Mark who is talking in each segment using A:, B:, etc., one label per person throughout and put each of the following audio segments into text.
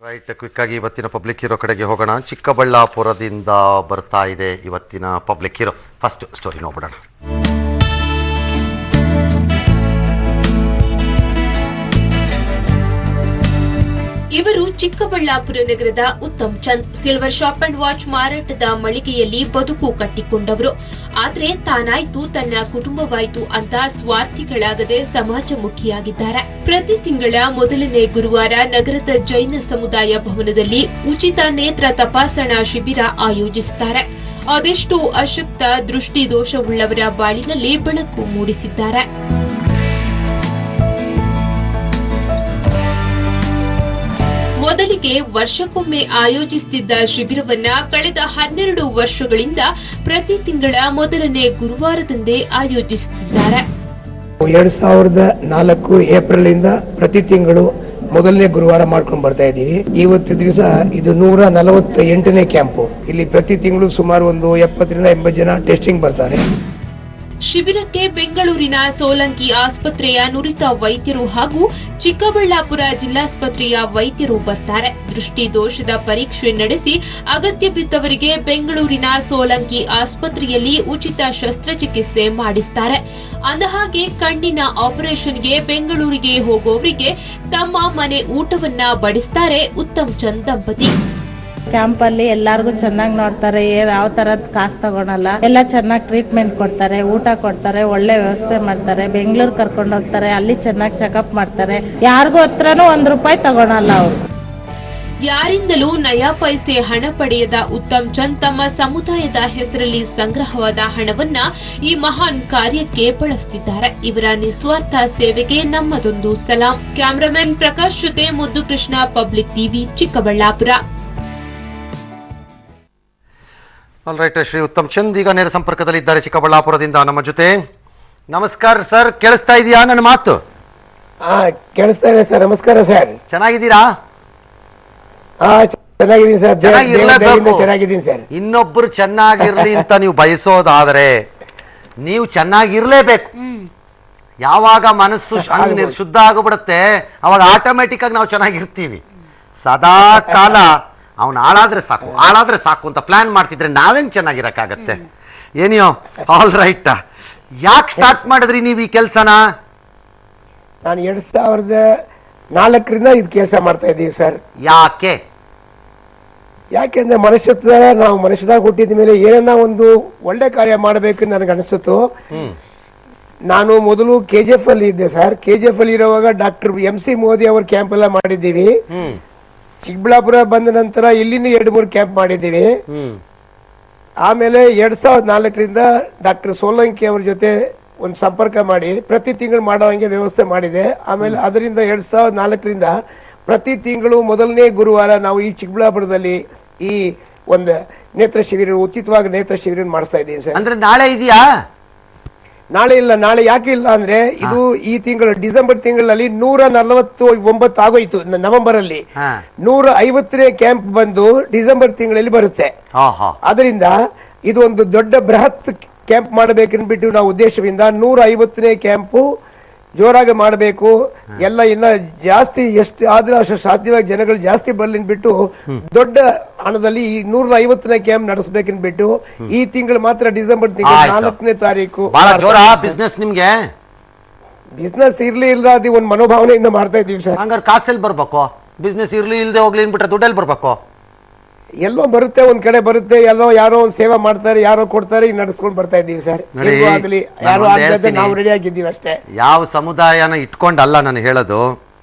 A: Right, quick ಆಗಿ ಇವತ್ತಿನ public hero ಕಡೆಗೆ ಹೋಗೋಣ. ಚಿಕ್ಕಬಳ್ಳಾಪುರದಿಂದ ಬರ್ತಾ ಇದೆ ಇವತ್ತಿನ ಪಬ್ಲಿಕ್ ಹೀರೋ. ಫಸ್ಟ್ ಸ್ಟೋರಿ ನೋಡ್ಬಿಡೋಣ.
B: ಇವರು ಚಿಕ್ಕಬಳ್ಳಾಪುರ ನಗರದ Uttam Chand silver shop and watch ಮಾರಾಟದ ಮಳಿಗೆಯಲ್ಲಿ ಬದುಕು ಕಟ್ಟಿಕೊಂಡವರು. ಆದ್ರೆ ತಾನಾಯ್ತು, ತನ್ನ ಕುಟುಂಬವಾಯ್ತು ಅಂತ ಸ್ವಾರ್ಥಿಗಳಾಗದೆ ಸಮಾಜಮುಖಿಯಾಗಿದ್ದಾರೆ. ಪ್ರತಿ ತಿಂಗಳ ಮೊದಲನೇ ಗುರುವಾರ ನಗರದ ಜೈನ ಸಮುದಾಯ ಭವನದಲ್ಲಿ ಉಚಿತ ನೇತ್ರ ತಪಾಸಣಾ ಶಿಬಿರ ಆಯೋಜಿಸುತ್ತಾರೆ. ಅದೆಷ್ಟೋ ಅಶಕ್ತ ದೃಷ್ಟಿ ದೋಷವುಳ್ಳವರ ಬಾಳಿನಲ್ಲಿ ಬೆಳಕು ಮೂಡಿಸಿದ್ದಾರೆ. ಮೊದಲಿಗೆ ವರ್ಷಕ್ಕೊಮ್ಮೆ ಆಯೋಜಿಸುತ್ತಿದ್ದ ಶಿಬಿರವನ್ನ ಕಳೆದ 12 ವರ್ಷಗಳಿಂದ ಪ್ರತಿ ತಿಂಗಳ ಮೊದಲನೇ ಗುರುವಾರದಂದೇ ಆಯೋಜಿಸುತ್ತಿದ್ದಾರೆ.
C: 2004 ಏಪ್ರಿಲ್ ಇಂದ ಪ್ರತಿ ತಿಂಗಳು ಮೊದಲನೇ ಗುರುವಾರ ಮಾಡ್ಕೊಂಡು ಬರ್ತಾ ಇದ್ದೀವಿ. ಇವತ್ತು ದಿವಸ ಇದು 148ನೇ ಕ್ಯಾಂಪು. ಇಲ್ಲಿ ಪ್ರತಿ ತಿಂಗಳು ಸುಮಾರು ಒಂದು 70ರಿಂದ 80 ಜನ ಟೆಸ್ಟಿಂಗ್ ಬರ್ತಾರೆ.
B: ಶಿಬಿರಕ್ಕೆ ಬೆಂಗಳೂರಿನ ಸೋಲಂಕಿ ಆಸ್ಪತ್ರೆಯ ನುರಿತ ವೈದ್ಯರು ಹಾಗೂ ಚಿಕ್ಕಬಳ್ಳಾಪುರ ಜಿಲ್ಲಾಸ್ಪತ್ರೆಯ ವೈದ್ಯರು ಬರ್ತಾರೆ. ದೃಷ್ಟಿ ದೋಷದ ಪರೀಕ್ಷೆ ನಡೆಸಿ ಅಗತ್ಯ ಬಿದ್ದವರಿಗೆ ಬೆಂಗಳೂರಿನ ಸೋಲಂಕಿ ಆಸ್ಪತ್ರೆಯಲ್ಲಿ ಉಚಿತ ಶಸ್ತ್ರಚಿಕಿತ್ಸೆ ಮಾಡಿಸ್ತಾರೆ. ಅಂದಹಾಗೆ ಕಣ್ಣಿನ ಆಪರೇಷನ್ಗೆ ಬೆಂಗಳೂರಿಗೆ ಹೋಗೋವರಿಗೆ ತಮ್ಮ ಮನೆ ಊಟವನ್ನ ಬಡಿಸ್ತಾರೆ ಉತ್ತಮ್ ಚಂದ್ ದಂಪತಿ.
D: ಕ್ಯಾಂಪಲ್ಲಿ ಎಲ್ಲಾರ್ಗು ಚೆನ್ನಾಗಿ ನೋಡ್ತಾರೆ, ಯಾವ ತರದ್ ಕಾಸು ತಗೊಳಲ್ಲ, ಎಲ್ಲ ಚೆನ್ನಾಗಿ ಟ್ರೀಟ್ಮೆಂಟ್ ಕೊಡ್ತಾರೆ, ಊಟ ಕೊಡ್ತಾರೆ, ಒಳ್ಳೆ ವ್ಯವಸ್ಥೆ ಮಾಡ್ತಾರೆ. ಬೆಂಗಳೂರು ಕರ್ಕೊಂಡು ಹೋಗ್ತಾರೆ, ಅಲ್ಲಿ ಚೆನ್ನಾಗಿ ಚೆಕಪ್ ಮಾಡ್ತಾರೆ. ಯಾರಿಗೂ ಹತ್ರನೂ ₹1 ತಗೊಳಲ್ಲ ಅವರು.
B: ಯಾರಿಂದಲೂ ನಯಾ ಪೈಸೆ ಹಣ ಪಡೆಯದ ಉತ್ತಮ್ ಚಂದ್ ತಮ್ಮ ಸಮುದಾಯದ ಹೆಸರಲ್ಲಿ ಸಂಗ್ರಹವಾದ ಹಣವನ್ನ ಈ ಮಹಾನ್ ಕಾರ್ಯಕ್ಕೆ ಬಳಸುತ್ತಿದ್ದಾರೆ. ಇವರ ನಿಸ್ವಾರ್ಥ ಸೇವೆಗೆ ನಮ್ಮದೊಂದು ಸಲಾಂ. ಕ್ಯಾಮರಾಮನ್ ಪ್ರಕಾಶ್ ಜೊತೆ Muddu Krishna, public TV, Chikkaballapur.
A: All right, Shri Uttam Chand ಈಗ ನೇರ ಸಂಪರ್ಕದಲ್ಲಿದ್ದಾರೆ ಚಿಕ್ಕಬಳ್ಳಾಪುರದಿಂದ ನಮ್ಮ ಜೊತೆ. ನಮಸ್ಕಾರ ಸರ್, ಕೇಳಿಸ್ತಾ ಇದೆಯಾ ನನ್ನ ಮಾತು?
C: ಕೇಳಿಸ್ತಾ ಇದೆ ಸರ್. ನಮಸ್ಕಾರ ಸರ್.
A: ಚೆನ್ನಾಗಿದ್ದೀರಾ?
C: ಚೆನ್ನಾಗಿದ್ದೀನಿ ಸರ್. ಚೆನ್ನಾಗಿದ್ದೀನಿ ಸರ್.
A: ಇನ್ನೊಬ್ಬರು ಚೆನ್ನಾಗಿರ್ಲಿ ಅಂತ ನೀವು ಬಯಸೋದಾದ್ರೆ ನೀವು ಚೆನ್ನಾಗಿರ್ಲೇಬೇಕು. ಯಾವಾಗ ಮನಸ್ಸು ಶುದ್ಧ ಆಗಿಬಿಡುತ್ತೆ ಅವಾಗ ಆಟೋಮೆಟಿಕ್ ಆಗಿ ನಾವು ಚೆನ್ನಾಗಿರ್ತೀವಿ. ಸದಾ ಕಾಲ ಅವನು ಹಾಳಾದ್ರೆ ಸಾಕು ಅಂತ ಪ್ಲಾನ್ ಮಾಡ್ತಿದ್ರೆ ನಾವೇನ್ ಚೆನ್ನಾಗಿರಕ್ಕಾಗತ್ತೆ? ಏನಿಯೋ. ಆಲ್ ರೈಟ್, ಯಾಕೆ ಸ್ಟಾರ್ಟ್ ಮಾಡಿದ್ರಿ ನೀವು ಈ ಕೆಲ್ಸನ?
C: ನಾನು 2004ರಿಂದ ಇದು ಕೆಲಸ ಮಾಡ್ತಾ ಇದ್ದೀವಿ ಸರ್. ಯಾಕೆಂದ್ರೆ ನಾವು ಮನುಷ್ಯರಾಗಿ ಹುಟ್ಟಿದ ಮೇಲೆ ಏನನ್ನ ಒಂದು ಒಳ್ಳೆ ಕಾರ್ಯ ಮಾಡಬೇಕು ನನಗೆ ಅನಿಸುತ್ತು. ನಾನು ಮೊದಲು KGF ಅಲ್ಲಿ ಇದ್ದೆ ಸರ್. KGF ಅಲ್ಲಿ ಇರುವಾಗ ಡಾಕ್ಟರ್ MC ಮೋದಿ ಅವ್ರ ಕ್ಯಾಂಪ್ ಎಲ್ಲ ಮಾಡಿದ್ದೀವಿ. ಚಿಕ್ಕಬಳ್ಳಾಪುರ ಬಂದ ನಂತರ ಇಲ್ಲಿನ 2-3 ಕ್ಯಾಂಪ್ ಮಾಡಿದ್ದೀವಿ. ಆಮೇಲೆ 2004ರಿಂದ ಡಾಕ್ಟರ್ ಸೋಲಂಕಿ ಅವ್ರ ಜೊತೆ ಒಂದು ಸಂಪರ್ಕ ಮಾಡಿ ಪ್ರತಿ ತಿಂಗಳು ಮಾಡೋ ಹಂಗೆ ವ್ಯವಸ್ಥೆ ಮಾಡಿದೆ. ಆಮೇಲೆ ಅದರಿಂದ 2004ರಿಂದ ಪ್ರತಿ ತಿಂಗಳು ಮೊದಲನೇ ಗುರುವಾರ ನಾವು ಈ ಚಿಕ್ಕಬಳ್ಳಾಪುರದಲ್ಲಿ ಈ ಒಂದು ನೇತ್ರ ಶಿಬಿರ, ಉಚಿತವಾಗಿ ನೇತ್ರ ಶಿಬಿರ ಮಾಡಿಸ್ತಾ ಇದ್ದೀವಿ ಸರ್.
A: ಅಂದ್ರೆ ನಾಳೆ ಇದೆಯಾ?
C: ನಾಳೆ ಇಲ್ಲ. ನಾಳೆ ಯಾಕೆ ಇಲ್ಲ ಅಂದ್ರೆ ಇದು ಈ ತಿಂಗಳು ಡಿಸೆಂಬರ್ ತಿಂಗಳಲ್ಲಿ 149 ಆಗೋಯ್ತು. ನವೆಂಬರ್ ಅಲ್ಲಿ 150ನೇ ಕ್ಯಾಂಪ್ ಬಂದು ಡಿಸೆಂಬರ್ ತಿಂಗಳಲ್ಲಿ ಬರುತ್ತೆ. ಅದರಿಂದ ಇದು ಒಂದು ದೊಡ್ಡ ಬೃಹತ್ ಕ್ಯಾಂಪ್ ಮಾಡಬೇಕನ್ಬಿಟ್ಟು ನಾವು ಉದ್ದೇಶದಿಂದ 150ನೇ ಕ್ಯಾಂಪು ಜೋರಾಗಿ ಮಾಡಬೇಕು. ಎಲ್ಲ ಇನ್ನ ಜಾಸ್ತಿ ಎಷ್ಟು ಆದ್ರೆ ಅಷ್ಟು ಸಾಧ್ಯವಾಗಿ ಜನಗಳು ಜಾಸ್ತಿ ಬರ್ಲಿನ್ಬಿಟ್ಟು ದೊಡ್ಡ ಹಣದಲ್ಲಿ ಈ 150ನೇ ಕ್ಯಾಂಪ್ ನಡೆಸಬೇಕನ್ಬಿಟ್ಟು ಈ ತಿಂಗಳು ಮಾತ್ರ ಡಿಸೆಂಬರ್ ತಿಂಗಳು 4ನೇ ತಾರೀಕು.
A: ನಿಮ್ಗೆ
C: ಬಿಸ್ನೆಸ್ ಇರ್ಲಿ ಇಲ್ದ ಅದು ಒಂದು ಮನೋಭಾವನೆಯಿಂದ ಮಾಡ್ತಾ ಇದೀವಿ ಸರ್.
A: ಹಂಗಾರೆ ಕಾಸೆಲ್ ಬರ್ಬೇಕು? ಬಿಸ್ನೆಸ್ ಇರ್ಲಿ ಇಲ್ದೆ ಹೋಗ್ಲಿ ಅನ್ಬಿಟ್ರೆ ದುಡ್ಡಲ್ಲಿ ಬರ್ಬೇಕು?
C: ಎಲ್ಲೋ ಬರುತ್ತೆ, ಒಂದ್ ಕಡೆ ಬರುತ್ತೆ, ಎಲ್ಲೋ ಯಾರೋ ಒಂದ್ ಸೇವೆ ಮಾಡ್ತಾರೆ, ಯಾರೋ ಕೊಡ್ತಾರೆ, ಈಗ ನಡೆಸ್ಕೊಂಡು ಬರ್ತಾ ಇದ್ದೀವಿ ಸರ್. ಆಗ್ಲಿ ಯಾರೋ ಆಗದೆ ನಾವು ರೆಡಿ ಆಗಿದ್ದೀವಿ ಅಷ್ಟೇ.
A: ಯಾವ ಸಮುದಾಯನ ಇಟ್ಕೊಂಡಲ್ಲ ನಾನು ಹೇಳೋದು,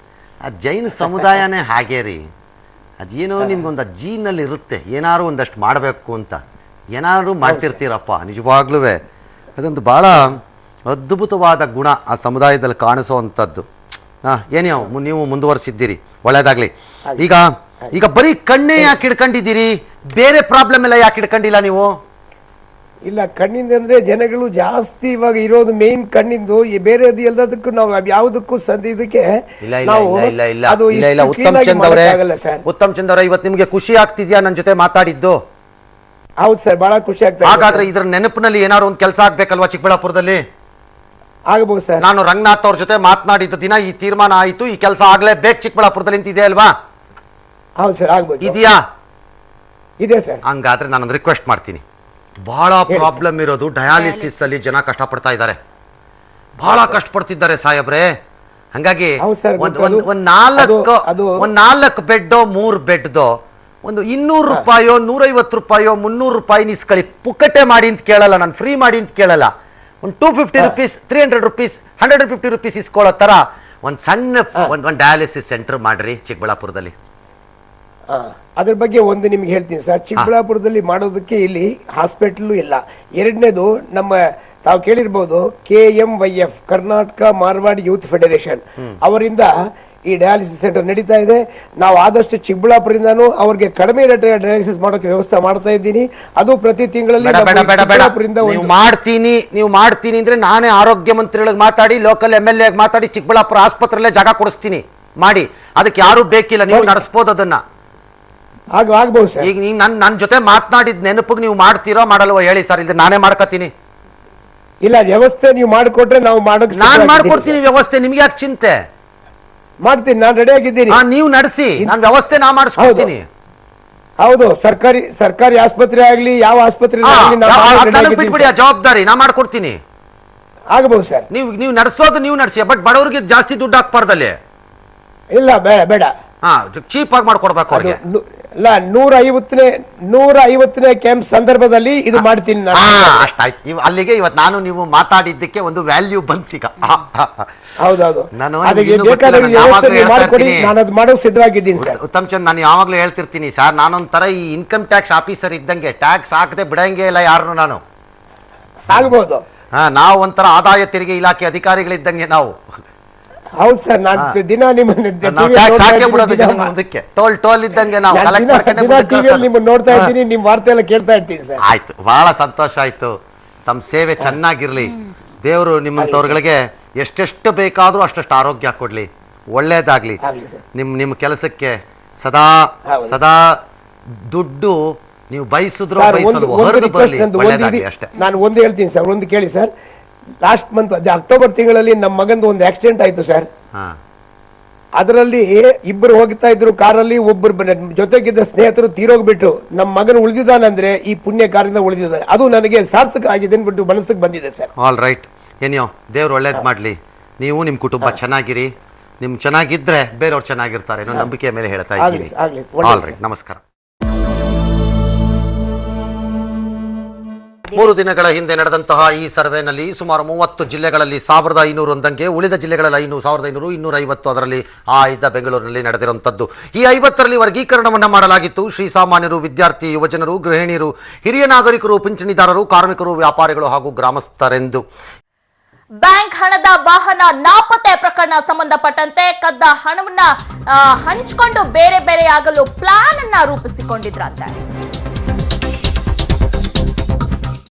A: ಆ ಜೈನ ಸಮುದಾಯನೇ ಹಾಗೇ ರೀ. ಅದೇನೋ ನಿಮ್ಗೊಂದು ಜೀನಲ್ಲಿ ಇರುತ್ತೆ, ಏನಾದ್ರು ಒಂದಷ್ಟು ಮಾಡಬೇಕು ಅಂತ ಏನಾದ್ರು ಮಾಡ್ತಿರ್ತೀರಪ್ಪ. ನಿಜವಾಗ್ಲೂ ಅದೊಂದು ಬಹಳ ಅದ್ಭುತವಾದ ಗುಣ ಆ ಸಮುದಾಯದಲ್ಲಿ ಕಾಣಿಸೋವಂಥದ್ದು. ಏನೇ ನೀವು ಮುಂದುವರಿಸಿದ್ದೀರಿ, ಒಳ್ಳೇದಾಗ್ಲಿ. ಈಗ ಬರೀ ಕಣ್ಣೇ ಯಾಕೆ ಹಿಡ್ಕೊಂಡಿದ್ದೀರಿ? ಬೇರೆ ಪ್ರಾಬ್ಲಮ್ ಎಲ್ಲ ಯಾಕೆ ಹಿಡ್ಕೊಂಡಿಲ್ಲ ನೀವು?
C: ಇಲ್ಲ, ಕಣ್ಣಿಂದ ಅಂದ್ರೆ ಜನಗಳು ಜಾಸ್ತಿ ಇವಾಗ ಇರೋದು ಮೇನ್ ಕಣ್ಣಿಂದು. ಬೇರೆದು ಎಲ್ಲದಕ್ಕೂ ನಾವು ಯಾವುದಕ್ಕೂ ಇದಕ್ಕೆ
A: ಉತ್ತಮ್ ಚಂದ್ ಅವರೇ, ಇವತ್ತು ನಿಮ್ಗೆ ಖುಷಿ ಆಗ್ತಿದ್ಯಾ ನನ್ನ ಜೊತೆ ಮಾತಾಡಿದ್ದು?
C: ಹೌದು ಸರ್, ಬಹಳ ಖುಷಿ ಆಗ್ತದೆ.
A: ಹಾಗಾದ್ರೆ ಇದ್ರ ನೆನಪಿನಲ್ಲಿ ಏನಾದ್ರು ಒಂದು ಕೆಲಸ ಆಗ್ಬೇಕಲ್ವಾ ಚಿಕ್ಕಬಳ್ಳಾಪುರದಲ್ಲಿ?
C: ಆಗಬಹುದು ಸರ್.
A: ನಾನು ರಂಗನಾಥ್ ಅವ್ರ ಜೊತೆ ಮಾತನಾಡಿದ ದಿನ ಈ ತೀರ್ಮಾನ ಆಯಿತು, ಈ ಕೆಲಸ ಆಗ್ಲೇಬೇಕು ಚಿಕ್ಕಬಳ್ಳಾಪುರದಲ್ಲಿ ಅಂತಿದೆ ಅಲ್ವಾ?
C: ಹೌದು ಸರ್, ಆಗ್ಬೇಕು.
A: ಇದೆಯಾ?
C: ಇದೆ ಸರ್.
A: ಹಂಗಾದ್ರೆ ನಾನೊಂದು ರಿಕ್ವೆಸ್ಟ್ ಮಾಡ್ತೀನಿ. ಬಹಳ ಪ್ರಾಬ್ಲಮ್ ಇರೋದು ಡಯಾಲಿಸಿಸ್ ಅಲ್ಲಿ ಜನ ಕಷ್ಟಪಡ್ತಾ ಇದ್ದಾರೆ, ಬಹಳ ಕಷ್ಟಪಡ್ತಿದ್ದಾರೆ ಸಾಹೇಬ್ರೆ. ಹಂಗಾಗಿ
C: ಹೌದು ಸರ್,
A: ಒಂದ್ 4 ಬೆಡ್ 3 ಬೆಡ್ದು ಒಂದು 200 ರೂಪಾಯೋ 150 ರೂಪಾಯೋ 300 ರೂಪಾಯಿ ಇಸ್ಕೊಳ್ಳಿ, ಪುಕ್ಕಟೆ ಮಾಡಿ ಅಂತ ಕೇಳಲ್ಲ ನಾನು, ಫ್ರೀ ಮಾಡಿ ಅಂತ ಕೇಳಲ್ಲ. ಒಂದು 250 ರುಪೀಸ್ 300 ರುಪೀಸ್ 150 ರುಪೀಸ್ ಇಸ್ಕೊಳ್ಳೋ ತರ ಒಂದು ಸಣ್ಣ ಒಂದು ಡಯಾಲಿಸಿಸ್ ಸೆಂಟರ್ ಮಾಡ್ರಿ ಚಿಕ್ಕಬಳ್ಳಾಪುರದಲ್ಲಿ.
C: ಅದ್ರ ಬಗ್ಗೆ ಒಂದು ನಿಮ್ಗೆ ಹೇಳ್ತೀನಿ ಸರ್. ಚಿಕ್ಕಬಳ್ಳಾಪುರದಲ್ಲಿ ಮಾಡೋದಕ್ಕೆ ಇಲ್ಲಿ ಹಾಸ್ಪಿಟಲ್ ಇಲ್ಲ. ಎರಡನೇದು, ನಮ್ಮ ತಾವು ಕೇಳಿರ್ಬೋದು KMYF, Karnataka Marwari youth federation ಅವರಿಂದ ಈ ಡಯಾಲಿಸಿಸ್ ಸೆಂಟರ್ ನಡೀತಾ ಇದೆ. ನಾವು ಆದಷ್ಟು ಚಿಕ್ಕಬಳ್ಳಾಪುರದಿಂದಾನು ಅವ್ರಿಗೆ ಕಡಿಮೆ ರೇಟ್ ಡಯಾಲಿಸಿಸ್ ಮಾಡೋಕೆ ವ್ಯವಸ್ಥೆ ಮಾಡ್ತಾ ಇದ್ದೀನಿ. ಅದು ಪ್ರತಿ ತಿಂಗಳಲ್ಲಿ
A: ನೀವು ಮಾಡ್ತೀನಿ ಅಂದ್ರೆ ನಾನೇ ಆರೋಗ್ಯ ಮಂತ್ರಿಗಳಿಗೆ ಮಾತಾಡಿ, ಲೋಕಲ್ MLA ಮಾತಾಡಿ ಚಿಕ್ಕಬಳ್ಳಾಪುರ ಆಸ್ಪತ್ರೆಯಲ್ಲೇ ಜಾಗ ಕೊಡಿಸ್ತೀನಿ ಮಾಡಿ. ಅದಕ್ಕೆ ಯಾರು ಬೇಕಿಲ್ಲ, ನೀವು ನಡೆಸಬಹುದು ಅದನ್ನ.
C: ಆಗ್ಬಹುದು ಸರ್.
A: ಈಗ ನೀವು ನನ್ನ ಜೊತೆ ಮಾತನಾಡಿದ ನೆನಪಿಗೆ ನೀವು ಮಾಡ್ತೀರೋ ಮಾಡಲ್ವೋ ಹೇಳಿ ಸರ್, ಇಲ್ಲ ನಾನೇ ಮಾಡ್ಕೊತೀನಿ.
C: ಇಲ್ಲ, ವ್ಯವಸ್ಥೆ ನೀವು ಮಾಡಿಕೊಟ್ರೆ ನಾವು ಮಾಡೋಕೆ
A: ನಾನು ಮಾಡ್ಕೊಡ್ತೀನಿ ವ್ಯವಸ್ಥೆ, ನಿಮ್ಗೆ ಯಾಕೆ ಚಿಂತೆ?
C: ಮಾಡ್ತೀನಿ, ನಾನು ರೆಡಿ ಆಗಿದ್ದೀನಿ.
A: ನೀವು ನಡೆಸಿ, ನಾನು ವ್ಯವಸ್ಥೆ ನಾ ಮಾಡಿಸ್ಕೊಡ್ತೀನಿ.
C: ಹೌದು, ಸರ್ಕಾರಿ ಆಸ್ಪತ್ರೆ ಆಗ್ಲಿ ಯಾವ ಆಸ್ಪತ್ರೆ
A: ಬಿಟ್ಬಿಡಿ, ಆ ಜವಾಬ್ದಾರಿ ನಾ ಮಾಡ್ಕೊಡ್ತೀನಿ.
C: ಆಗಬಹುದು ಸರ್.
A: ನೀವು ನಡೆಸೋದು ನೀವು ನಡೆಸಿ, ಬಟ್ ಬಡವರಿಗೆ ಜಾಸ್ತಿ ದುಡ್ಡು ಹಾಕ್ಬಾರ್ದಲ್ಲಿ.
C: ಇಲ್ಲ, ಬೇಡ.
A: ಚೀಪ್ ಆಗಿ ಮಾಡ್ಕೊಡ್ಬೇಕು ಅವ್ರಿಗೆ.
C: 150ನೇ ಕ್ಯಾಂಪ್ ಸಂದರ್ಭದಲ್ಲಿ ಇದು ಮಾಡ್ತೀನಿ ನಾನು.
A: ಅಷ್ಟಾಯ್ತು. ಅಲ್ಲಿಗೆ ಇವತ್ತು ನಾನು ನೀವು ಮಾತಾಡಿದ್ದಕ್ಕೆ ಒಂದು ವ್ಯಾಲ್ಯೂ ಬಂತೀಗ.
C: ಹೌದೌದು, ಅದಕ್ಕೆ ಬೇಕಾದ ವ್ಯವಸ್ಥೆ ಮಾಡಿಕೊಡಿ, ನಾನು ಅದು ಮಾಡೋ ಸಿದ್ಧವಾಗಿದ್ದೀನಿ ಸರ್.
A: ಉತ್ತಮ್ ಚಂದ್, ನಾನು ಯಾವಾಗ್ಲೂ ಹೇಳ್ತಿರ್ತೀನಿ ಸರ್, ನಾನೊಂಥರ ಈ ಇನ್ಕಮ್ ಟ್ಯಾಕ್ಸ್ ಆಫೀಸರ್ ಇದ್ದಂಗೆ, ಟ್ಯಾಕ್ಸ್ ಹಾಕದೆ ಬಿಡಂಗೆ ಇಲ್ಲ ಯಾರನ್ನು ನಾನು.
C: ಆಗ್ಬಹುದು.
A: ನಾವು ಒಂಥರ ಆದಾಯ ತೆರಿಗೆ ಇಲಾಖೆ ಅಧಿಕಾರಿಗಳಿದ್ದಂಗೆ ನಾವು.
C: ಹೌದು ಸರ್, ನಾನು ದಿನ
A: ಟೋಲ್ ಇದ್ದಂಗೆ ನಾವು
C: ನಿಮ್ಮನ್ನು ನೋಡ್ತಾ ಇದ್ದೀನಿ, ನಿಮ್ ವಾರ್ತೆ ಎಲ್ಲ ಕೇಳ್ತಾ ಇರ್ತೀನಿ ಸರ್.
A: ಆಯ್ತು, ಬಹಳ ಸಂತೋಷ ಆಯ್ತು. ತಮ್ಮ ಸೇವೆ ಚೆನ್ನಾಗಿರ್ಲಿ, ದೇವರು ನಿಮ್ಮಂತವ್ರಗಳಿಗೆ ಎಷ್ಟೆಷ್ಟು ಬೇಕಾದ್ರೂ ಅಷ್ಟಷ್ಟು ಆರೋಗ್ಯ ಕೊಡ್ಲಿ, ಒಳ್ಳೇದಾಗ್ಲಿ. ನಿಮ್ಮ ಕೆಲಸಕ್ಕೆ ಸದಾ ದುಡ್ಡು ನೀವು ಬಯಸಿದ್ರು ಅಷ್ಟೇ.
C: ನಾನು ಒಂದು ಹೇಳ್ತೀನಿ ಸರ್, ಒಂದು ಕೇಳಿ ಸರ್. ಲಾಸ್ಟ್ ಮಂತ್ ಅಕ್ಟೋಬರ್ ತಿಂಗಳಲ್ಲಿ ನಮ್ಮ ಮಗಂದು ಒಂದು ಆಕ್ಸಿಡೆಂಟ್ ಆಯ್ತು ಸರ್. ಅದರಲ್ಲಿ ಇಬ್ಬರು ಹೋಗ್ತಾ ಇದ್ರು ಕಾರಲ್ಲಿ, ಒಬ್ಬರು ಜೊತೆಗಿದ್ದ ಸ್ನೇಹಿತರು ತೀರೋಗ್ಬಿಟ್ರು. ನಮ್ಮ ಮಗನ ಉಳಿದಿದ್ದಾನಂದ್ರೆ ಈ ಪುಣ್ಯ ಕಾರ್ಯದಿಂದ ಉಳಿದಿದ್ದಾನೆ, ಅದು ನನಗೆ ಸಾರ್ಥಕ ಆಗಿದೆ ಅಂದ್ಬಿಟ್ಟು ಮನಸ್ಸಿಗೆ ಬಂದಿದೆ ಸರ್.
A: ಆಲ್ ರೈಟ್, ಏನೋ ದೇವ್ರು ಒಳ್ಳೇದ್ ಮಾಡ್ಲಿ. ನೀವು ನಿಮ್ ಕುಟುಂಬ ಚೆನ್ನಾಗಿರಿ, ನಿಮ್ ಚೆನ್ನಾಗಿದ್ರೆ ಬೇರೆಯವ್ರು ಚೆನ್ನಾಗಿರ್ತಾರೆ ಅನ್ನೋ ನಂಬಿಕೆ ಮೇಲೆ ಹೇಳ್ತಾ ಇದ್ದೀನಿ. ಆಲ್ ರೈಟ್, ನಮಸ್ಕಾರ. 3 ದಿನಗಳ ಹಿಂದೆ ನಡೆದಂತಹ ಈ ಸರ್ವೆನಲ್ಲಿ ಸುಮಾರು 30 ಜಿಲ್ಲೆಗಳಲ್ಲಿ 1501 ಉಳಿದ ಜಿಲ್ಲೆಗಳಲ್ಲಿ 1500, 250 ಅದರಲ್ಲಿ ಇದ್ದ ಬೆಂಗಳೂರಿನಲ್ಲಿ ನಡೆದಿರುವಂತದ್ದು. ಈ 50ರಲ್ಲಿ ವರ್ಗೀಕರಣವನ್ನ ಮಾಡಲಾಗಿತ್ತು. ಶ್ರೀಸಾಮಾನ್ಯರು, ವಿದ್ಯಾರ್ಥಿ, ಯುವಜನರು, ಗೃಹಿಣಿಯರು, ಹಿರಿಯ ನಾಗರಿಕರು, ಪಿಂಚಣಿದಾರರು, ಕಾರ್ಮಿಕರು, ವ್ಯಾಪಾರಿಗಳು ಹಾಗೂ ಗ್ರಾಮಸ್ಥರೆಂದು.
E: ಬ್ಯಾಂಕ್ ಹಣದ ವಾಹನ ನಾಪತ್ತೆ ಪ್ರಕರಣ ಸಂಬಂಧಪಟ್ಟಂತೆ ಕದ್ದ ಹಣವನ್ನ ಹಂಚಿಕೊಂಡು ಬೇರೆ ಬೇರೆ ಆಗಲು ಪ್ಲಾನ್ ಅನ್ನ ರೂಪಿಸಿಕೊಂಡಿದ್ರಂತೆ.